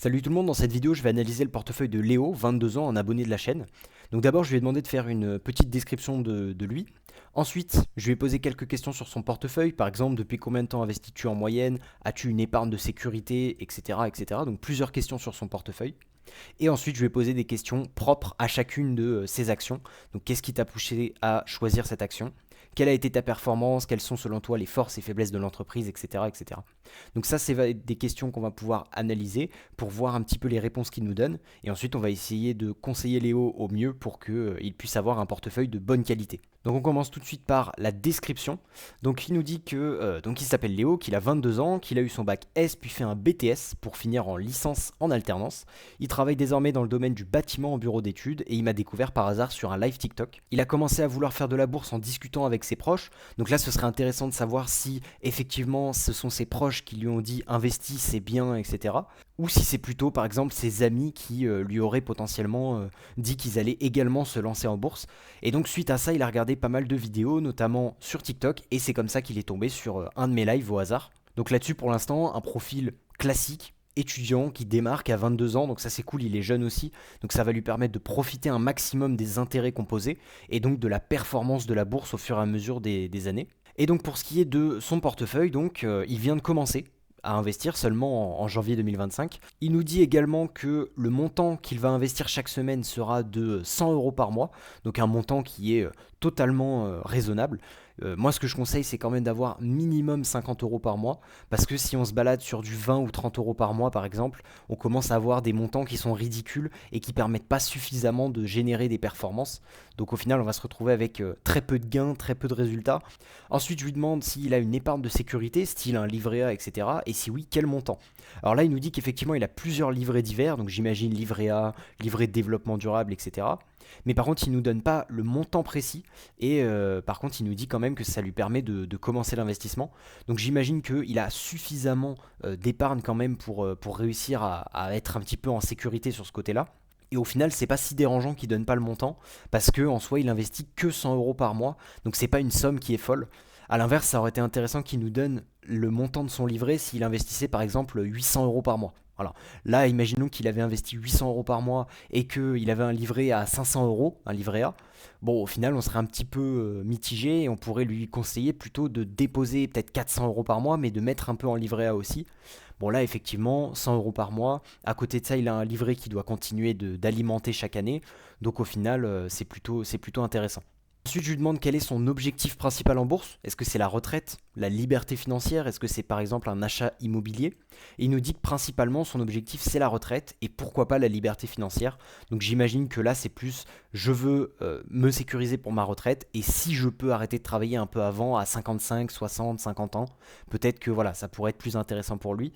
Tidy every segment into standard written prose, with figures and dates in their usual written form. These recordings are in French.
Salut tout le monde, dans cette vidéo je vais analyser le portefeuille de Léo, 22 ans, un abonné de la chaîne. Donc d'abord je lui ai demandé de faire une petite description de lui. Ensuite je lui ai posé quelques questions sur son portefeuille, par exemple depuis combien de temps investis-tu en moyenne, as-tu une épargne de sécurité, etc., etc. Donc plusieurs questions sur son portefeuille. Et ensuite je lui ai posé des questions propres à chacune de ses actions. Donc qu'est-ce qui t'a poussé à choisir cette action? Quelle a été ta performance? Quelles sont selon toi les forces et faiblesses de l'entreprise, etc., etc. Donc ça, c'est des questions qu'on va pouvoir analyser pour voir un petit peu les réponses qu'il nous donne. Et ensuite, on va essayer de conseiller Léo au mieux pour qu'il puisse avoir un portefeuille de bonne qualité. Donc on commence tout de suite par la description. Donc il nous dit que il s'appelle Léo, qu'il a 22 ans, qu'il a eu son bac S puis fait un BTS pour finir en licence en alternance. Il travaille désormais dans le domaine du bâtiment en bureau d'études et il m'a découvert par hasard sur un live TikTok. Il a commencé à vouloir faire de la bourse en discutant avec ses proches. Donc là, ce serait intéressant de savoir si effectivement ce sont ses proches qui lui ont dit investis, c'est bien, etc. Ou si c'est plutôt par exemple ses amis qui lui auraient potentiellement dit qu'ils allaient également se lancer en bourse. Et donc suite à ça, il a regardé pas mal de vidéos, notamment sur TikTok, et c'est comme ça qu'il est tombé sur un de mes lives au hasard. Donc là-dessus, pour l'instant, un profil classique, étudiant, qui démarque à 22 ans, donc ça c'est cool, il est jeune aussi, donc ça va lui permettre de profiter un maximum des intérêts composés, et donc de la performance de la bourse au fur et à mesure des années. Et donc pour ce qui est de son portefeuille, donc il vient de commencer à investir seulement en janvier 2025. Il nous dit également que le montant qu'il va investir chaque semaine sera de 100 euros par mois, donc un montant qui est totalement raisonnable. Moi, ce que je conseille, c'est quand même d'avoir minimum 50 euros par mois, parce que si on se balade sur du 20 ou 30 euros par mois, par exemple, on commence à avoir des montants qui sont ridicules et qui permettent pas suffisamment de générer des performances. Donc au final, on va se retrouver avec très peu de gains, très peu de résultats. Ensuite, je lui demande s'il a une épargne de sécurité, style un livret A, etc. Et si oui, quel montant? Alors là, il nous dit qu'effectivement, il a plusieurs livrets divers, donc j'imagine livret A, livret de développement durable, etc. Mais par contre, il ne nous donne pas le montant précis. Et par contre, il nous dit quand même que ça lui permet de commencer l'investissement. Donc j'imagine qu'il a suffisamment d'épargne quand même pour réussir à être un petit peu en sécurité sur ce côté-là. Et au final, c'est pas si dérangeant qu'il donne pas le montant, parce que en soi, il investit que 100 euros par mois, donc c'est pas une somme qui est folle. A l'inverse, ça aurait été intéressant qu'il nous donne le montant de son livret s'il investissait par exemple 800 euros par mois. Voilà. Là, imaginons qu'il avait investi 800 euros par mois et qu'il avait un livret à 500 euros, un livret A. Bon, au final, on serait un petit peu mitigé et on pourrait lui conseiller plutôt de déposer peut-être 400 euros par mois, mais de mettre un peu en livret A aussi. Bon, là, effectivement, 100 euros par mois. À côté de ça, il a un livret qui doit continuer d'alimenter chaque année. Donc, au final, c'est plutôt intéressant. Ensuite, je lui demande quel est son objectif principal en bourse. Est-ce que c'est la retraite, la liberté financière? Est-ce que c'est par exemple un achat immobilier? Et il nous dit que principalement son objectif c'est la retraite et pourquoi pas la liberté financière. Donc j'imagine que là c'est plus je veux me sécuriser pour ma retraite et si je peux arrêter de travailler un peu avant à 55, 60, 50 ans, peut-être que voilà ça pourrait être plus intéressant pour lui.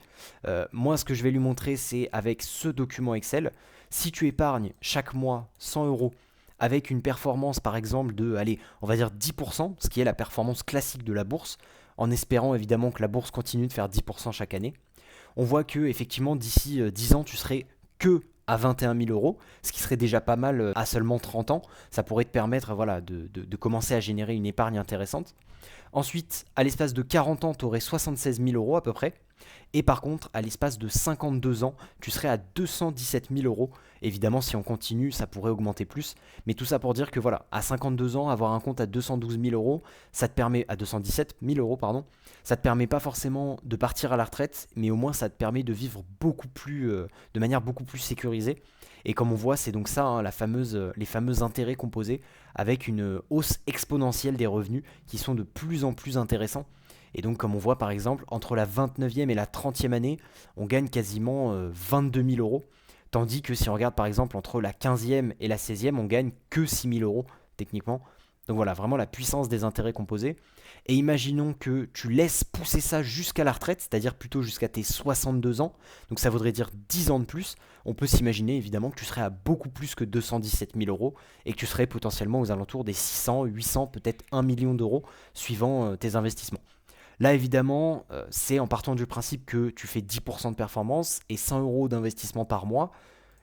Moi ce que je vais lui montrer c'est avec ce document Excel, si tu épargnes chaque mois 100 euros avec une performance par exemple de, allez, on va dire 10%, ce qui est la performance classique de la bourse, en espérant évidemment que la bourse continue de faire 10% chaque année, on voit que effectivement d'ici 10 ans tu serais que à 21 000 euros, ce qui serait déjà pas mal à seulement 30 ans. Ça pourrait te permettre voilà, de commencer à générer une épargne intéressante. Ensuite, à l'espace de 40 ans, tu aurais 76 000 euros à peu près. Et par contre, à l'espace de 52 ans, tu serais à 217 000 euros. Évidemment, si on continue, ça pourrait augmenter plus. Mais tout ça pour dire que voilà, à 52 ans, avoir un compte à 212 000 euros, ça te permet, à 217 000 euros, pardon, ça te permet pas forcément de partir à la retraite, mais au moins ça te permet de vivre beaucoup plus, de manière beaucoup plus sécurisée. Et comme on voit, c'est donc ça, hein, les fameux intérêts composés, avec une hausse exponentielle des revenus qui sont de plus en plus intéressants. Et donc, comme on voit par exemple, entre la 29e et la 30e année, on gagne quasiment 22 000 euros. Tandis que si on regarde par exemple entre la 15e et la 16e, on gagne que 6 000 euros techniquement. Donc voilà, vraiment la puissance des intérêts composés. Et imaginons que tu laisses pousser ça jusqu'à la retraite, c'est-à-dire plutôt jusqu'à tes 62 ans. Donc ça voudrait dire 10 ans de plus. On peut s'imaginer évidemment que tu serais à beaucoup plus que 217 000 euros et que tu serais potentiellement aux alentours des 600, 800, peut-être 1 million d'euros suivant tes investissements. Là, évidemment, c'est en partant du principe que tu fais 10% de performance et 100 euros d'investissement par mois.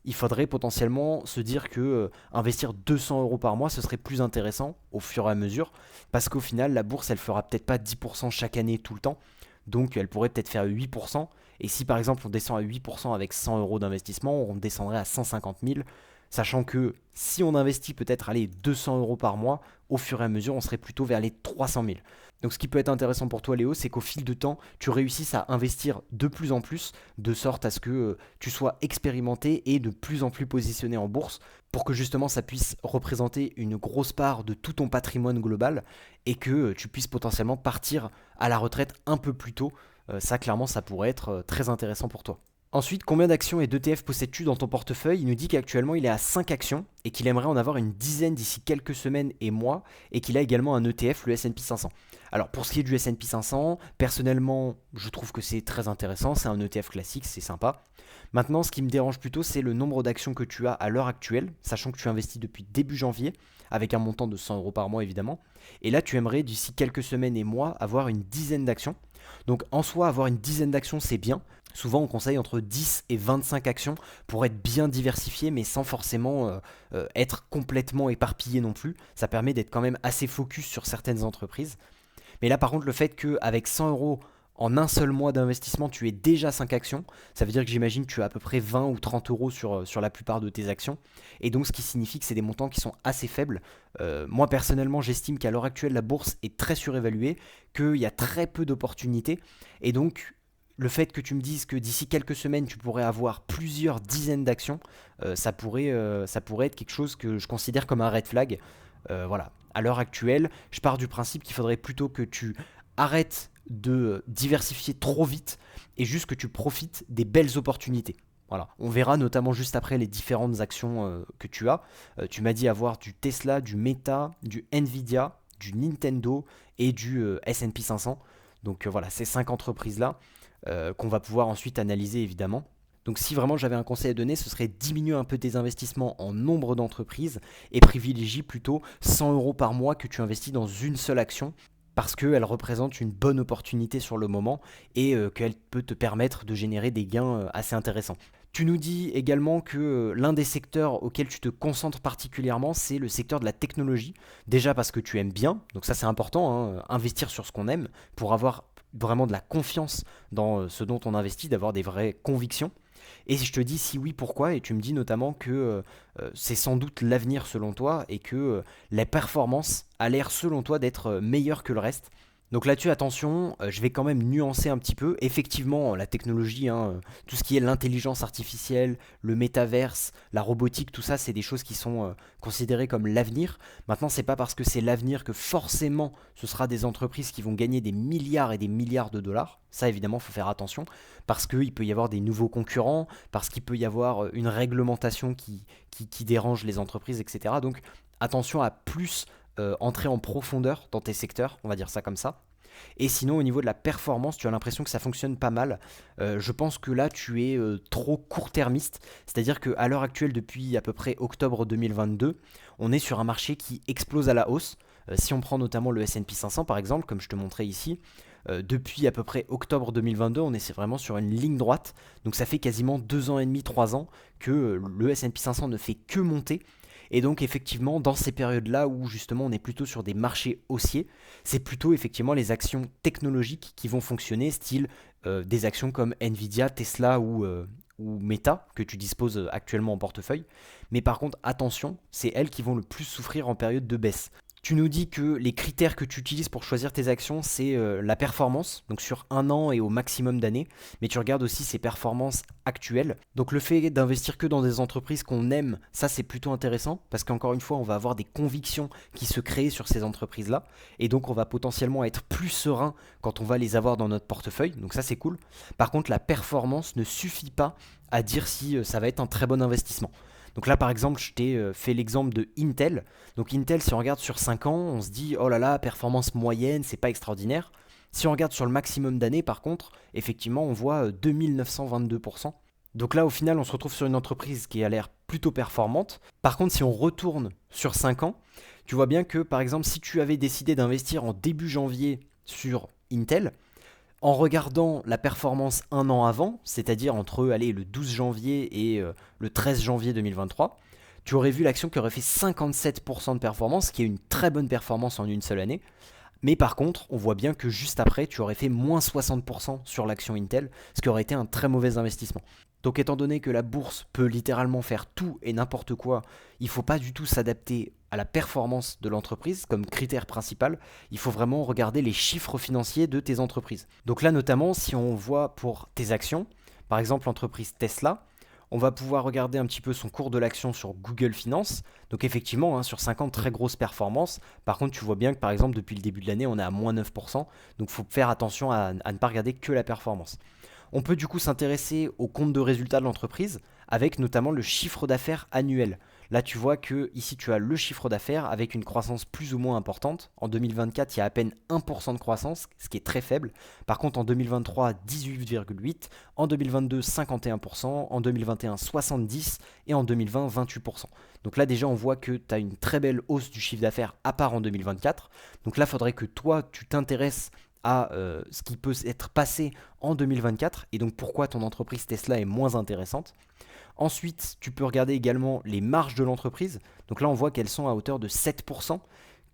Il faudrait potentiellement se dire que investir 200 euros par mois, ce serait plus intéressant au fur et à mesure, parce qu'au final, la bourse, elle fera peut-être pas 10% chaque année tout le temps, donc elle pourrait peut-être faire 8%, Et si par exemple on descend à 8% avec 100 euros d'investissement, on descendrait à 150 000, sachant que si on investit peut-être allez, 200 euros par mois, au fur et à mesure on serait plutôt vers les 300 000. Donc ce qui peut être intéressant pour toi Léo, c'est qu'au fil de temps, tu réussisses à investir de plus en plus, de sorte à ce que tu sois expérimenté et de plus en plus positionné en bourse, pour que justement ça puisse représenter une grosse part de tout ton patrimoine global et que tu puisses potentiellement partir à la retraite un peu plus tôt. Ça clairement ça pourrait être très intéressant pour toi. Ensuite, combien d'actions et d'ETF possèdes-tu dans ton portefeuille? Il nous dit qu'actuellement il est à 5 actions et qu'il aimerait en avoir une dizaine d'ici quelques semaines et mois et qu'il a également un ETF, le S&P 500. Alors pour ce qui est du S&P 500, personnellement je trouve que c'est très intéressant, c'est un ETF classique, c'est sympa. Maintenant ce qui me dérange plutôt c'est le nombre d'actions que tu as à l'heure actuelle, sachant que tu investis depuis début janvier, avec un montant de 100 euros par mois évidemment. Et là tu aimerais d'ici quelques semaines et mois avoir une dizaine d'actions. Donc en soi avoir une dizaine d'actions c'est bien. Souvent, on conseille entre 10 et 25 actions pour être bien diversifié, mais sans forcément être complètement éparpillé non plus. Ça permet d'être quand même assez focus sur certaines entreprises. Mais là, par contre, le fait qu'avec 100 euros en un seul mois d'investissement, tu aies déjà 5 actions, ça veut dire que j'imagine que tu as à peu près 20 ou 30 euros sur la plupart de tes actions. Et donc, ce qui signifie que c'est des montants qui sont assez faibles. Moi, personnellement, j'estime qu'à l'heure actuelle, la bourse est très surévaluée, qu'il y a très peu d'opportunités. Et donc, le fait que tu me dises que d'ici quelques semaines, tu pourrais avoir plusieurs dizaines d'actions, ça pourrait être quelque chose que je considère comme un red flag. Voilà. À l'heure actuelle, je pars du principe qu'il faudrait plutôt que tu arrêtes de diversifier trop vite et juste que tu profites des belles opportunités. Voilà. On verra notamment juste après les différentes actions que tu as. Tu m'as dit avoir du Tesla, du Meta, du Nvidia, du Nintendo et du S&P 500. Donc voilà, ces 5 entreprises-là qu'on va pouvoir ensuite analyser évidemment. Donc si vraiment j'avais un conseil à donner, ce serait diminuer un peu tes investissements en nombre d'entreprises et privilégie plutôt 100 euros par mois que tu investis dans une seule action parce qu'elle représente une bonne opportunité sur le moment et qu'elle peut te permettre de générer des gains assez intéressants. Tu nous dis également que l'un des secteurs auxquels tu te concentres particulièrement, c'est le secteur de la technologie. Déjà parce que tu aimes bien, donc ça c'est important, hein, investir sur ce qu'on aime pour avoir vraiment de la confiance dans ce dont on investit, d'avoir des vraies convictions. Et si je te dis si oui, pourquoi? Et tu me dis notamment que c'est sans doute l'avenir selon toi et que la performance a l'air selon toi d'être meilleure que le reste. Donc là-dessus, attention, je vais quand même nuancer un petit peu. Effectivement, la technologie, hein, tout ce qui est l'intelligence artificielle, le métaverse, la robotique, tout ça, c'est des choses qui sont considérées comme l'avenir. Maintenant, c'est pas parce que c'est l'avenir que forcément ce sera des entreprises qui vont gagner des milliards et des milliards de dollars. Ça, évidemment, il faut faire attention parce qu'il peut y avoir des nouveaux concurrents, parce qu'il peut y avoir une réglementation qui dérange les entreprises, etc. Donc, attention à plus entrer en profondeur dans tes secteurs, on va dire ça comme ça. Et sinon, au niveau de la performance, tu as l'impression que ça fonctionne pas mal. Je pense que là, tu es trop court-termiste. C'est-à-dire qu'à l'heure actuelle, depuis à peu près octobre 2022, on est sur un marché qui explose à la hausse. Si on prend notamment le S&P 500 par exemple, comme je te montrais ici, depuis à peu près octobre 2022, on est vraiment sur une ligne droite. Donc ça fait quasiment 2 ans et demi, 3 ans que le S&P 500 ne fait que monter. Et donc effectivement, dans ces périodes-là où justement on est plutôt sur des marchés haussiers, c'est plutôt effectivement les actions technologiques qui vont fonctionner, style des actions comme Nvidia, Tesla ou Meta que tu disposes actuellement en portefeuille. Mais par contre, attention, c'est elles qui vont le plus souffrir en période de baisse. Tu nous dis que les critères que tu utilises pour choisir tes actions, c'est la performance, donc sur un an et au maximum d'années, mais tu regardes aussi ses performances actuelles. Donc le fait d'investir que dans des entreprises qu'on aime, ça c'est plutôt intéressant, parce qu'encore une fois, on va avoir des convictions qui se créent sur ces entreprises-là, et donc on va potentiellement être plus serein quand on va les avoir dans notre portefeuille, donc ça c'est cool. Par contre, la performance ne suffit pas à dire si ça va être un très bon investissement. Donc là, par exemple, je t'ai fait l'exemple de Intel. Donc Intel, si on regarde sur 5 ans, on se dit, oh là là, performance moyenne, c'est pas extraordinaire. Si on regarde sur le maximum d'années, par contre, effectivement, on voit 2922%. Donc là, au final, on se retrouve sur une entreprise qui a l'air plutôt performante. Par contre, si on retourne sur 5 ans, tu vois bien que, par exemple, si tu avais décidé d'investir en début janvier sur Intel, en regardant la performance un an avant, c'est-à-dire entre allez, le 12 janvier et le 13 janvier 2023, tu aurais vu l'action qui aurait fait 57% de performance, ce qui est une très bonne performance en une seule année. Mais par contre, on voit bien que juste après, tu aurais fait moins 60% sur l'action Intel, ce qui aurait été un très mauvais investissement. Donc étant donné que la bourse peut littéralement faire tout et n'importe quoi, il ne faut pas du tout s'adapter à la performance de l'entreprise comme critère principal, il faut vraiment regarder les chiffres financiers de tes entreprises. Donc là notamment, si on voit pour tes actions, par exemple l'entreprise Tesla, on va pouvoir regarder un petit peu son cours de l'action sur Google Finance. Donc effectivement, hein, sur 5 ans, très grosse performance. Par contre, tu vois bien que par exemple, depuis le début de l'année, on est à moins 9%. Donc il faut faire attention à ne pas regarder que la performance. On peut du coup s'intéresser au compte de résultat de l'entreprise avec notamment le chiffre d'affaires annuel. Là, tu vois que ici tu as le chiffre d'affaires avec une croissance plus ou moins importante. En 2024, il y a à peine 1% de croissance, ce qui est très faible. Par contre, en 2023, 18,8%, en 2022, 51%, en 2021, 70% et en 2020, 28%. Donc là, déjà, on voit que tu as une très belle hausse du chiffre d'affaires à part en 2024. Donc là, il faudrait que toi, tu t'intéresses à ce qui peut être passé en 2024 et donc pourquoi ton entreprise Tesla est moins intéressante. Ensuite, tu peux regarder également les marges de l'entreprise. Donc là, on voit qu'elles sont à hauteur de 7%,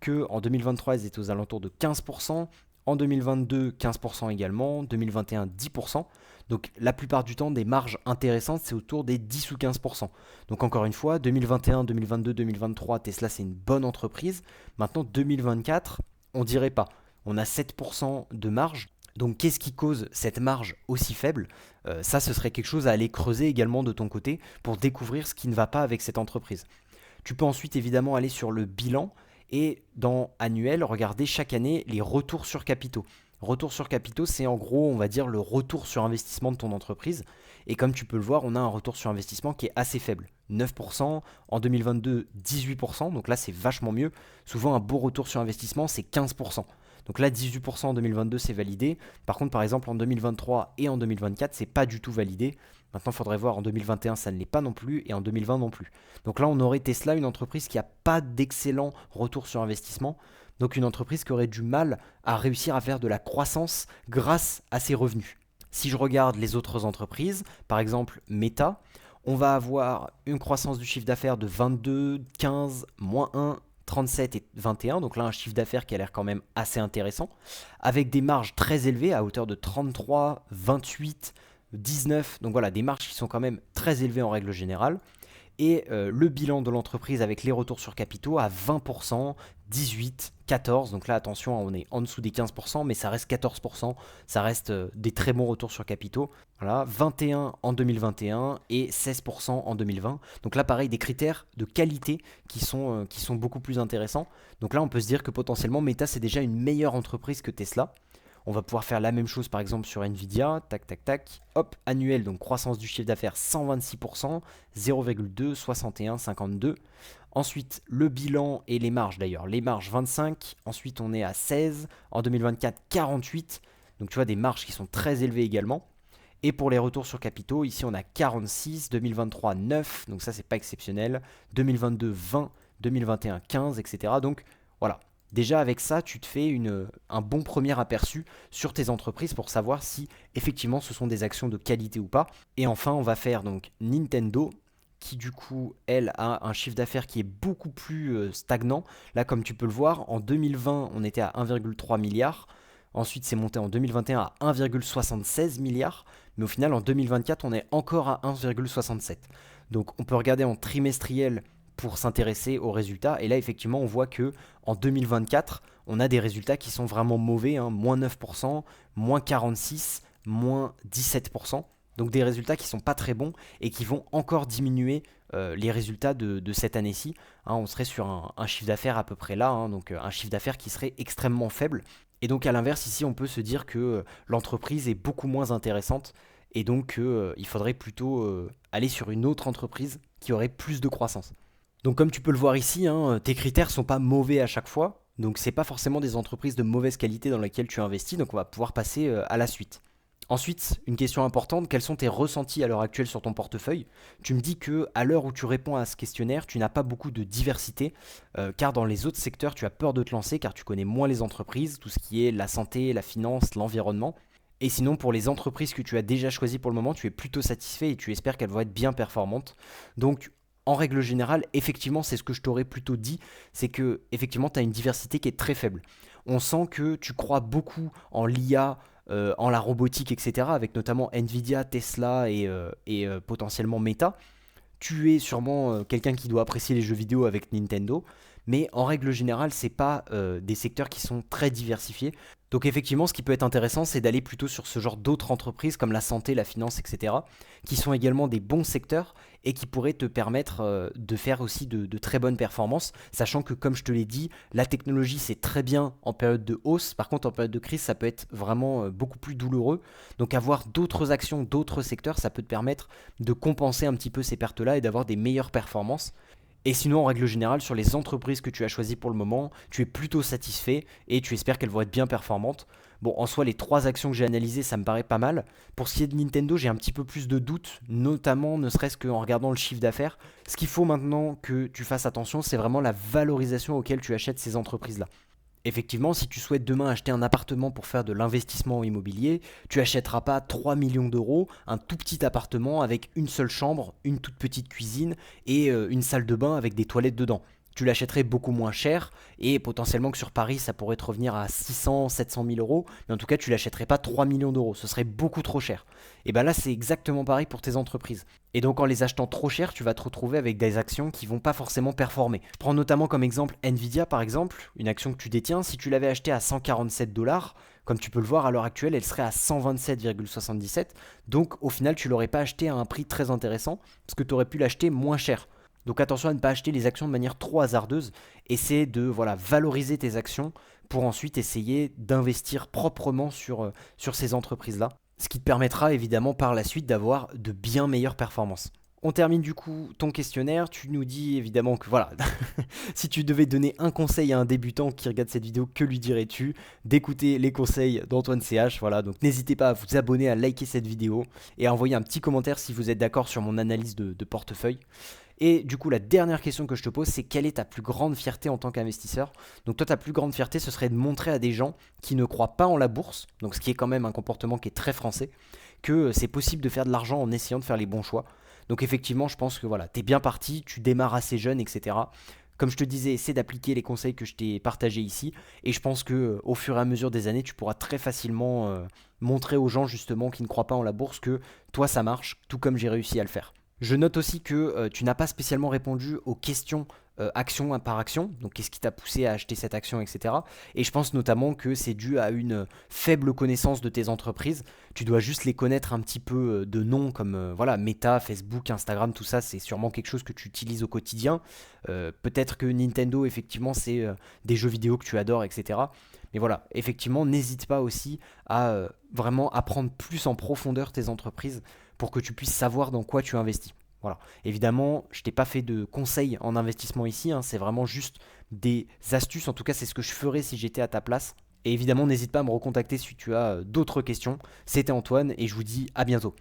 que en 2023, elles étaient aux alentours de 15%, en 2022, 15% également, 2021, 10%. Donc la plupart du temps, des marges intéressantes, c'est autour des 10 ou 15%. Donc encore une fois, 2021, 2022, 2023, Tesla, c'est une bonne entreprise. Maintenant, 2024, on dirait pas. On a 7% de marge. Donc qu'est-ce qui cause cette marge aussi faible? Ça, ce serait quelque chose à aller creuser également de ton côté pour découvrir ce qui ne va pas avec cette entreprise. Tu peux ensuite évidemment aller sur le bilan et dans annuel, regarder chaque année les retours sur capitaux. Retour sur capitaux, c'est en gros, on va dire, le retour sur investissement de ton entreprise. Et comme tu peux le voir, on a un retour sur investissement qui est assez faible. 9%, en 2022, 18%, donc là c'est vachement mieux. Souvent un beau retour sur investissement, c'est 15%. Donc là, 18% en 2022, c'est validé. Par contre, par exemple, en 2023 et en 2024, c'est pas du tout validé. Maintenant, il faudrait voir en 2021, ça ne l'est pas non plus, et en 2020 non plus. Donc là, on aurait Tesla, une entreprise qui n'a pas d'excellent retour sur investissement. Donc une entreprise qui aurait du mal à réussir à faire de la croissance grâce à ses revenus. Si je regarde les autres entreprises, par exemple Meta, on va avoir une croissance du chiffre d'affaires de 22, 15, moins 1, 37 et 21, donc là un chiffre d'affaires qui a l'air quand même assez intéressant, avec des marges très élevées à hauteur de 33, 28, 19, donc voilà des marges qui sont quand même très élevées en règle générale, et le bilan de l'entreprise avec les retours sur capitaux à 20%, 18, 14, donc là attention on est en dessous des 15%, mais ça reste 14%, ça reste des très bons retours sur capitaux, voilà, 21 en 2021 et 16% en 2020, donc là pareil des critères de qualité qui sont beaucoup plus intéressants, donc là on peut se dire que potentiellement Meta c'est déjà une meilleure entreprise que Tesla. On va pouvoir faire la même chose par exemple sur Nvidia, tac tac tac, hop, annuel, donc croissance du chiffre d'affaires 126%, 0,2, 61, 52. Ensuite, le bilan et les marges d'ailleurs. Les marges 25, ensuite on est à 16, en 2024 48, donc tu vois des marges qui sont très élevées également. Et pour les retours sur capitaux, ici on a 46, 2023 9, donc ça c'est pas exceptionnel, 2022 20, 2021 15, etc. Donc voilà, déjà avec ça, tu te fais un bon premier aperçu sur tes entreprises pour savoir si effectivement ce sont des actions de qualité ou pas. Et enfin, on va faire donc Nintendo qui du coup, elle, a un chiffre d'affaires qui est beaucoup plus stagnant. Là, comme tu peux le voir, en 2020, on était à 1,3 milliard. Ensuite, c'est monté en 2021 à 1,76 milliard. Mais au final, en 2024, on est encore à 1,67. Donc, on peut regarder en trimestriel pour s'intéresser aux résultats. Et là, effectivement, on voit que en 2024, on a des résultats qui sont vraiment mauvais, hein, moins 9%, moins 46%, moins 17%. Donc des résultats qui ne sont pas très bons et qui vont encore diminuer les résultats de cette année-ci. Hein, on serait sur un chiffre d'affaires à peu près là, hein, donc un chiffre d'affaires qui serait extrêmement faible. Et donc à l'inverse, ici, on peut se dire que l'entreprise est beaucoup moins intéressante et donc il faudrait plutôt aller sur une autre entreprise qui aurait plus de croissance. Donc comme tu peux le voir ici, hein, tes critères sont pas mauvais à chaque fois. Donc c'est pas forcément des entreprises de mauvaise qualité dans lesquelles tu investis. Donc on va pouvoir passer à la suite. Ensuite, une question importante, quels sont tes ressentis à l'heure actuelle sur ton portefeuille? Tu me dis que à l'heure où tu réponds à ce questionnaire, tu n'as pas beaucoup de diversité, car dans les autres secteurs, tu as peur de te lancer, car tu connais moins les entreprises, tout ce qui est la santé, la finance, l'environnement. Et sinon, pour les entreprises que tu as déjà choisies pour le moment, tu es plutôt satisfait et tu espères qu'elles vont être bien performantes. Donc, en règle générale, effectivement, c'est ce que je t'aurais plutôt dit, c'est que effectivement, tu as une diversité qui est très faible. On sent que tu crois beaucoup en l'IA, en la robotique, etc., avec notamment Nvidia, Tesla et potentiellement Meta. Tu es sûrement quelqu'un qui doit apprécier les jeux vidéo avec Nintendo, mais en règle générale, c'est pas des secteurs qui sont très diversifiés. Donc effectivement, ce qui peut être intéressant, c'est d'aller plutôt sur ce genre d'autres entreprises comme la santé, la finance, etc., qui sont également des bons secteurs et qui pourraient te permettre de faire aussi de très bonnes performances, sachant que comme je te l'ai dit, la technologie c'est très bien en période de hausse, par contre en période de crise ça peut être vraiment beaucoup plus douloureux, donc avoir d'autres actions, d'autres secteurs, ça peut te permettre de compenser un petit peu ces pertes-là et d'avoir des meilleures performances. Et sinon, en règle générale, sur les entreprises que tu as choisies pour le moment, tu es plutôt satisfait et tu espères qu'elles vont être bien performantes. Bon, en soi, les trois actions que j'ai analysées, ça me paraît pas mal. Pour ce qui est de Nintendo, j'ai un petit peu plus de doutes, notamment ne serait-ce qu'en regardant le chiffre d'affaires. Ce qu'il faut maintenant que tu fasses attention, c'est vraiment la valorisation auquel tu achètes ces entreprises-là. Effectivement, si tu souhaites demain acheter un appartement pour faire de l'investissement immobilier, tu achèteras pas 3 millions d'euros, un tout petit appartement avec une seule chambre, une toute petite cuisine et une salle de bain avec des toilettes dedans. Tu l'achèterais beaucoup moins cher et potentiellement que sur Paris ça pourrait te revenir à 600, 700 000 euros, mais en tout cas tu l'achèterais pas 3 millions d'euros, ce serait beaucoup trop cher. Et bien là c'est exactement pareil pour tes entreprises. Et donc en les achetant trop cher, tu vas te retrouver avec des actions qui vont pas forcément performer. Je prends notamment comme exemple Nvidia par exemple, une action que tu détiens, si tu l'avais achetée à 147 dollars, comme tu peux le voir à l'heure actuelle, elle serait à 127,77. Donc au final, tu l'aurais pas acheté à un prix très intéressant parce que tu aurais pu l'acheter moins cher. Donc attention à ne pas acheter les actions de manière trop hasardeuse. Essaie de valoriser tes actions pour ensuite essayer d'investir proprement sur ces entreprises-là. Ce qui te permettra évidemment par la suite d'avoir de bien meilleures performances. On termine du coup ton questionnaire. Tu nous dis évidemment que voilà, si tu devais donner un conseil à un débutant qui regarde cette vidéo, que lui dirais-tu? D'écouter les conseils d'Antoine CH. Voilà, donc n'hésitez pas à vous abonner, à liker cette vidéo et à envoyer un petit commentaire si vous êtes d'accord sur mon analyse de portefeuille. Et du coup, la dernière question que je te pose, c'est quelle est ta plus grande fierté en tant qu'investisseur? Donc toi, ta plus grande fierté, ce serait de montrer à des gens qui ne croient pas en la bourse, donc ce qui est quand même un comportement qui est très français, que c'est possible de faire de l'argent en essayant de faire les bons choix. Donc effectivement, je pense que voilà, t'es bien parti, tu démarres assez jeune, etc. Comme je te disais, essaie d'appliquer les conseils que je t'ai partagés ici. Et je pense que au fur et à mesure des années, tu pourras très facilement montrer aux gens justement qui ne croient pas en la bourse que toi ça marche, tout comme j'ai réussi à le faire. Je note aussi que tu n'as pas spécialement répondu aux questions action par action, donc qu'est-ce qui t'a poussé à acheter cette action, etc. Et je pense notamment que c'est dû à une faible connaissance de tes entreprises. Tu dois juste les connaître un petit peu de nom, comme voilà, Meta, Facebook, Instagram, tout ça, c'est sûrement quelque chose que tu utilises au quotidien. Peut-être que Nintendo, effectivement, c'est des jeux vidéo que tu adores, etc. Mais voilà, effectivement, n'hésite pas aussi à vraiment apprendre plus en profondeur tes entreprises pour que tu puisses savoir dans quoi tu investis. Voilà. Évidemment, je t'ai pas fait de conseils en investissement ici, hein, c'est vraiment juste des astuces. En tout cas, c'est ce que je ferais si j'étais à ta place. Et évidemment, n'hésite pas à me recontacter si tu as d'autres questions. C'était Antoine et je vous dis à bientôt.